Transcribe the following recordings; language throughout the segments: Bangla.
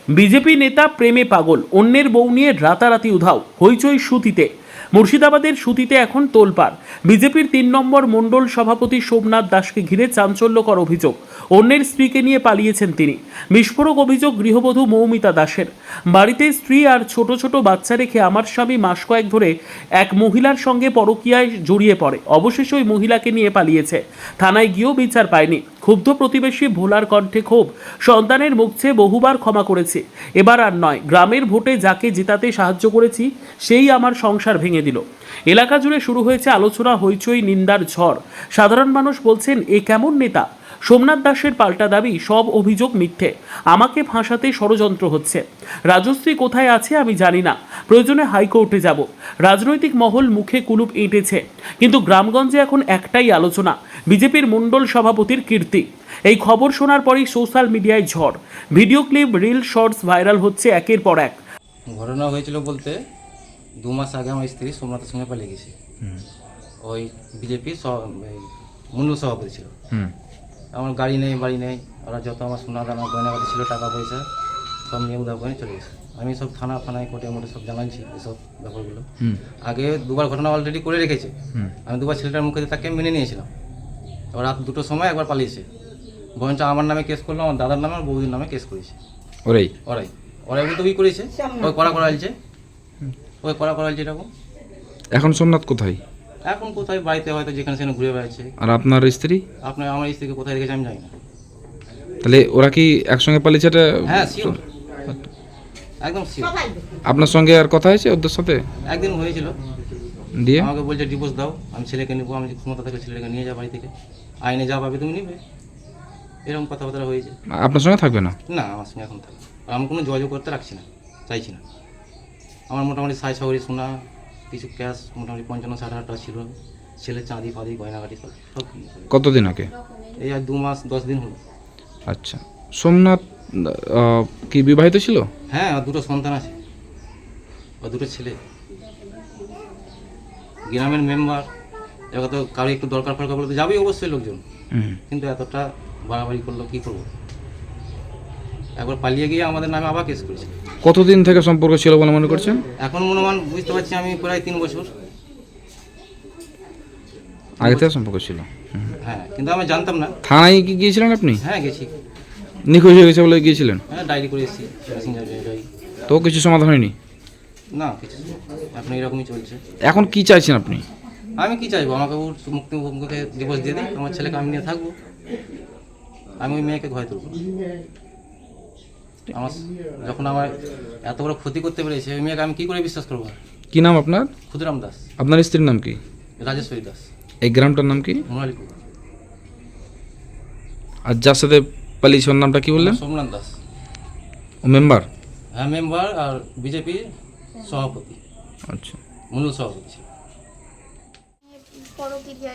বিজেপি নেতা প্রেমে পাগল, অন্যের বউ নিয়ে রাতারাতি উধাও, হইচই সুতিতে। মুর্শিদাবাদের সুতিতে এখন তোলপাড়। বিজেপির ৩ নম্বর মণ্ডল সভাপতি সোমনাথ দাসকে ঘিরে চাঞ্চল্যকর অভিযোগ। অন্যের স্ত্রীকে নিয়ে পালিয়েছেন তিনি। বিস্ফোরক অভিযোগ গৃহবধূ মৌমিতা দাসের। বাড়িতে স্ত্রী আর ছোট ছোট বাচ্চা রেখে আমার স্বামী মাস কয়েক ধরে এক মহিলার সঙ্গে পরকীয়ায় জড়িয়ে পড়ে। অবশেষে ওই মহিলাকে নিয়ে পালিয়েছে। থানায় গিয়েও বিচার পায়নি। ক্ষুব্ধ প্রতিবেশী ভোলার কণ্ঠে ক্ষোভ, সন্তানের মুখ চেয়ে বহুবার ক্ষমা করেছি, এবার আর নয়। গ্রামের ভোটে যাকে জেতাতে সাহায্য করেছি সেই আমার সংসার ভেঙে দিল। এলাকা জুড়ে শুরু হয়েছে আলোচনা, হইচই, নিন্দার ঝড়। সাধারণ মানুষ বলছেন, এ কেমন নেতা? সোমনাথ দাসের পাল্টা দাবি, সব অভিযোগ মিথ্যে, আমাকে ফাঁসাতে ষড়যন্ত্র হচ্ছে। রাজশ্রী কোথায় আছে আমি জানি না, প্রয়োজনে হাইকোর্টে যাব। রাজনৈতিক মহল মুখে কুলুপ এঁটেছে, কিন্তু গ্রামগঞ্জে এখন একটাই আলোচনা, বিজেপির মণ্ডল সভাপতির কীর্তি। এই খবর শোনার পরই সোশ্যাল মিডিয়ায় ঝড়। Video clip, reel, shorts viral হচ্ছে একের পর এক। ঘটনা হয়েছিল বলতে 2 মাস আগে আমার স্ত্রী সোমনাথের সঙ্গে পালিয়ে গেছে। ওই বিজেপির মণ্ডল সভাপতি ছিল। আমার গাড়ি নেই, বাড়ি নেই, ওরা যত আমার সোনা দানা গয়নাগাটি ছিল, টাকা পয়সা সব নিয়ে উধাও করে চলে গেছে। আমি সব থানায় কোর্টে মোটে সব জানাচ্ছি এসব ব্যাপারগুলো। আগে 2বার ঘটনা অলরেডি করে রেখেছে। আমি 2বার ছেলেটার মুখে তাকে মেনে নিয়েছিলাম। এবার রাত 2টোর সময় একবার পালিয়েছে। বরঞ্চ আমার নামে কেস করলো, আমার দাদার নামে আর বৌদির নামে কেস করেছে। ওরাই কিন্তু ওই করেছে, ওই করা আলছে, ওই করা আলছে এরকম। এখন সোমনাথ কোথায়? এখন কোথায় বাড়িতে হয়তো যেখানে সেখানে ঘুরে বেড়াচ্ছে। আর আপনার স্ত্রী? আমার স্ত্রীকে কোথায় রেখেছে আমি জানি না। তাহলে ওরা কি একসঙ্গে পালিয়েছে? এটা হ্যাঁ শিওর, একদম শিওর। আপনার সঙ্গে আর কথা হয়েছে ওদের সাথে? একদিন হয়েছিল, দিয়ে আমাকে বলছে ডিভোর্স দাও, আমি ছেলেকে নেবো, আমি ক্ষমতা থেকে ছেলেকে নিয়ে যাও বাড়ি থেকে, আইনে যা পাবে তুমি নিবে, এরকম কথাবার্তা হয়েছে। আপনার সঙ্গে থাকবে না? না, আমার সঙ্গে এখন থাকবে। আর আমি কোনো যোগাযোগ করতে রাখছি না, চাইছি না। আমার মোটামুটি 60 সোনা, কিছু ক্যাশ মোটামুটি 55-60 টাকা ছিল, ছেলের চাঁদি ফাঁদি গয়নাগাটি সব। কতদিন আগে? এই আর 2 মাস 10 দিন হলো। আচ্ছা, সোমনাথ কি বিবাহিত ছিল? হ্যাঁ, আর 2টো সন্তান আছে, আর 2টো ছেলে, গ্রামের মেম্বার। এবার তো কারো একটু দরকার ফরকার বলে তো যাবেই অবশ্যই লোকজন, কিন্তু এতটা বাড়াবাড়ি করলো, কী করবো। একবার পালিয়ে গিয়ে আমাদের নামে আবার কেস করেছে। কতদিন থেকে সম্পর্ক ছিল বলে মনে করছেন? এখন মনোমান বুঝতে পারছি আমি প্রায় 3 বছর আগে থেকে সম্পর্ক ছিল। হ্যাঁ, কিন্তু আমি জানতাম না। থানায় কি গিয়েছিলেন আপনি? হ্যাঁ গেছি, নিখোঁজ হয়ে গেছে বলে গিয়েছিলেন? হ্যাঁ ডায়েরি করে এসেছি, প্যাসেঞ্জার ডায়েরি। তো কিছু সমাধান হয়নি? না কিছু, এখন এরকমই চলছে। এখন কি চাইছেন আপনি? আমি কি চাইবো, আমাকে ওর মুখে ডিভোর্স দিয়ে দিই, আমার ছেলেকে আমি নিয়ে থাকবো, আমি ওই মেয়েকে ঘরে তুলবো। আমার যখন আমার এত বড় ক্ষতি করতে পেরেছে, ওই মেয়েকে আমি কী করে বিশ্বাস করবো? কি নাম আপনার? ক্ষুদিরাম দাস। আপনার স্ত্রীর নাম কি? রাজেশ্বরী দাস। এই গ্রামটার নাম কি? মোনালিপুর। আর যার সাথে পালিয়েছে ওর নামটা কি বললেন? সোমনাথ দাস। ও মেম্বার? হ্যাঁ মেম্বার, আর বিজেপি সভাপতি, আচ্ছা। মণ্ডল সভাপতি। পরকীয়া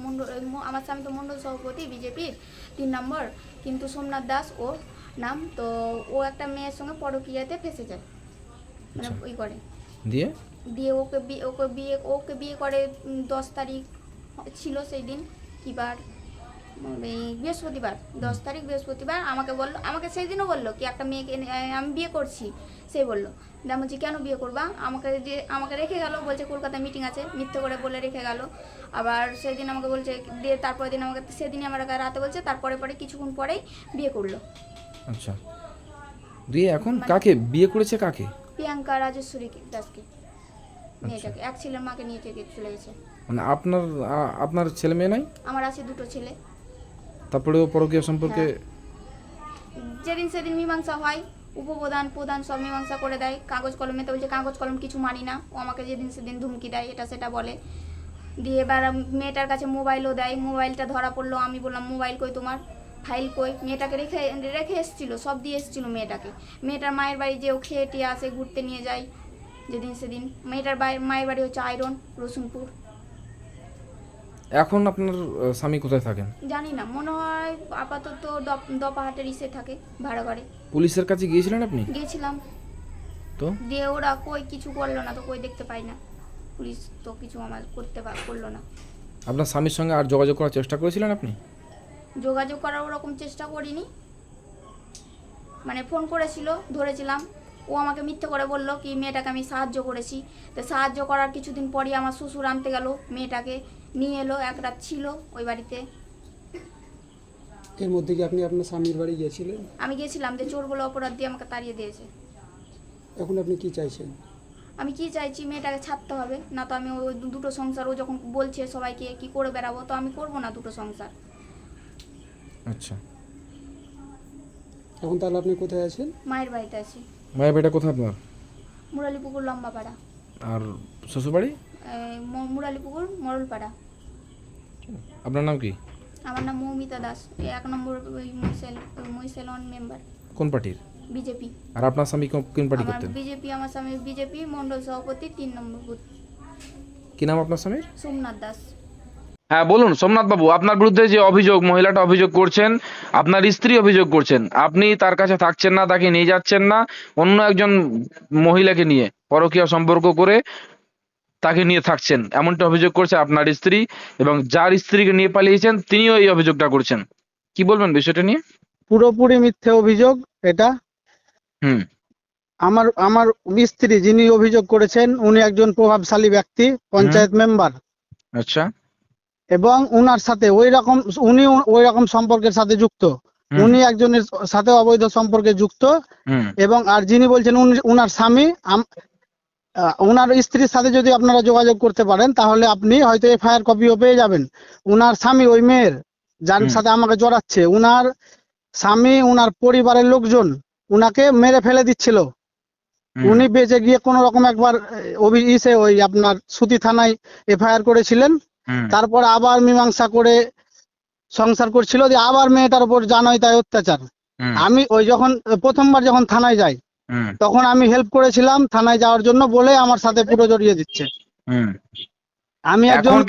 মণ্ডল, আমার স্বামী তো মণ্ডল সভাপতি বিজেপির 3 নম্বর, কিন্তু সোমনাথ দাস ও নাম। তো ও একটা মেয়ের সঙ্গে পরকীয়াতে ফেসে যায়, মানে ওই করে দিয়ে ওকে বিয়ে করে। 10 তারিখ ছিল সেই দিন, কিবার বৃহস্পতিবার, 10 তারিখ বৃহস্পতিবার। আমাকে সেই দিনও বললো কি একটা মেয়েকে আমি বিয়ে করছি। সে বললো, আমি বলছি কেন বিয়ে করবা? আমাকে রেখে গেল, বলছে কলকাতায় মিটিং আছে, মিথ্যে করে বলে রেখে গেল। আবার সেদিন আমাকে বলছে, দিয়ে তারপরের দিন আমাকে সেদিনই আমার রাতে বলছে, তারপরে কিছুক্ষণ পরেই বিয়ে করলো। আচ্ছা, দিয়ে এখন কাকে বিয়ে করেছে? কাকে? প্রিয়াঙ্কা রাজেশ্বরী দাসকে, মেয়েটাকে। এক ছেলের মাকে নিয়ে চলে গেছে। মানে আপনার ছেলে মেয়ে নাই? আমার আছে 2টো ছেলে। তারপরে ও পরকীয়া সম্পর্কে যেদিন সেদিন মীমাংসা হয়, প্রধান সব মীমাংসা করে দেয় কাগজ কলমে। তো বলছে কাগজ কলম কিছু মানি না, ও আমাকে যেদিন সেদিন ধুমকি দেয়, এটা সেটা বলে। দিয়ে এবার মেয়েটার কাছে মোবাইলও দেয়, মোবাইলটা ধরা পড়লো। আমি বললাম মোবাইল কই তোমার, ফাইল কই? মেয়েটাকে রেখে এসেছিলো, সব দিয়ে এসেছিলো মেয়েটাকে। মেয়েটার মায়ের বাড়ি যে ও খেয়ে টিয়ে আসে, ঘুরতে নিয়ে যায় যেদিন সেদিন। মেয়েটার মায়ের বাড়ি হচ্ছে আয়রন, রসুনপুর। এখন আপনার স্বামী কোথায় থাকেন? জানি না, মনে হয় আপাতত দপাহাটের ইসে থাকে, ভাড়া ঘরে। পুলিশের কাছে গিয়েছিলেন আপনি? গিয়েছিলাম, তো দিয়ে ওরা কই কিছু করলো না, তো কই দেখতে পাই না, পুলিশ তো কিছু আমার করলো না। আপনার স্বামীর সঙ্গে আর যোগাযোগ করার চেষ্টা করেছিলেন আপনি? যোগাযোগ করার ওরকম চেষ্টা করিনি। মানে ফোন করেছিল, ধরেছিলাম। ও আমাকে মিথ্যে করে বললো কি মেয়েটাকে আমি সাহায্য করেছি। তো সাহায্য করার কিছুদিন পরই আমার শ্বশুর আনতে গেল, মেয়েটাকে নিয়ে এলো, এক রাত ছিল ওই বাড়িতে। এর মধ্যে কি আপনি আপনার স্বামীর বাড়ি গিয়েছিলেন? আমি গেছিলাম, যে চোর বলে অপরাধ দিয়ে আমাকে তাড়িয়ে দিয়েছে। এখন আপনি কি চাইছেন? আমি কি চাইছি, মেয়েটাকে ছাড়তে হবে, না তো আমি ওই দুটো সংসার, ও যখন বলছে সবাইকে কি করে বেড়াবো, তো আমি করবো না দুটো সংসার। আচ্ছা, এখন তাহলে আপনি কোথায় আছেন? মায়ের বাড়িতে আছি, মায়ের বাড়িটা কোথায় আপনার? মুরালিপুকুর লম্বাপাড়া, আর শ্বশুরবাড়ি? মুরালিপুকুর মরলপাড়া। আপনার নাম কি? আমার নাম মৌমিতা দাস, 1 নম্বর মহিষেলন মেম্বার, কোন পার্টির? বিজেপি। আর আপনার স্বামী কোন পার্টি আমার করতেন? বিজেপি, আমার স্বামী বিজেপি মন্ডল সভাপতি, 3 নম্বর বুথ। কি নাম আপনার স্বামীর? সোমনাথ দাস। হ্যাঁ বলুন সোমনাথ বাবু, আপনার বিরুদ্ধে যে অভিযোগ, মহিলাটা অভিযোগ করছেন, আপনার স্ত্রী অভিযোগ করছেন, আপনি তার কাছে থাকছেন না, তাকে নিয়ে যাচ্ছেন না, অন্য একজন মহিলাকে নিয়ে পরকীয়া সম্পর্ক করে তাকে নিয়ে থাকছেন, এমনটা অভিযোগ করছে আপনার স্ত্রী, এবং যার স্ত্রীকে নিয়ে পালিয়েছেন তিনিও এই অভিযোগটা করছেন। কি বলবেন বিষয়টা নিয়ে? পুরোপুরি মিথ্যে অভিযোগ এটা। হুম। আমার আমার স্ত্রী যিনি অভিযোগ করেছেন উনি একজন প্রভাবশালী ব্যক্তি, পঞ্চায়েত মেম্বার, আচ্ছা। এবং উনার সাথে উনি ওই রকম সম্পর্কের সাথে যুক্ত। হুম। উনি একজনের সাথে অবৈধ সম্পর্কে যুক্ত, হুম। এবং আর যিনি বলছেন উনার স্বামী, উনার স্ত্রীর সাথে যদি আপনারা যোগাযোগ করতে পারেন তাহলে আপনি হয়তো এফআইআর কপিও পেয়ে যাবেন। উনার স্বামী, ওই মেয়ের যার হুম। সাথে আমাকে জড়াচ্ছে, উনার স্বামী, উনার পরিবারের লোকজন উনাকে মেরে ফেলে দিচ্ছিল। হুম। উনি বেঁচে গিয়ে কোন রকম একবার ওই আপনার সুতি থানায় এফআইআর করেছিলেন। হুম। তারপর আবার মীমাংসা করে সংসার করছিল, দিয়ে আবার মেয়েটার উপর জানোই তাই অত্যাচার। হুম। আমি ওই প্রথমবার যখন থানায় যাই হুম। তখন আমি হেল্প করেছিলাম থানায় যাওয়ার জন্য, বলে আমার সাথে পুরো জড়িয়ে দিচ্ছে। হুম। আমি একজন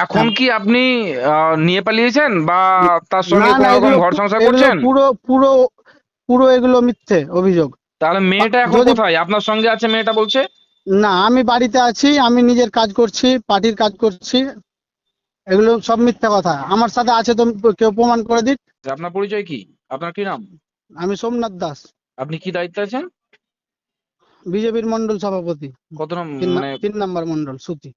এখন কি আপনি নিয়ে পালিয়েছেন বা তার সঙ্গে না, কোনো রকম এগুলো ঘর সংসার এগুলো করছেন? পুরো পুরো পুরো এগুলো মিথ্যে অভিযোগ। তাহলে মেয়েটা এখন যদি কোথায়? আপনার সঙ্গে আছে মেয়েটা বলছে? না, আমি বাড়িতে আছি, আমি নিজের কাজ করছি, পার্টির কাজ করছি, এগুলো সব মিথ্যা কথা। আমার সাথে আছে তো কেউ প্রমাণ করে দিক। আপনার পরিচয় কি? আপনার কি নাম? আমি সোমনাথ দাস, আপনি কি দায়িত্বে আছেন? বিজেপির মন্ডল সভাপতি, কত নাম মানে 3 নম্বর মন্ডল সুতি।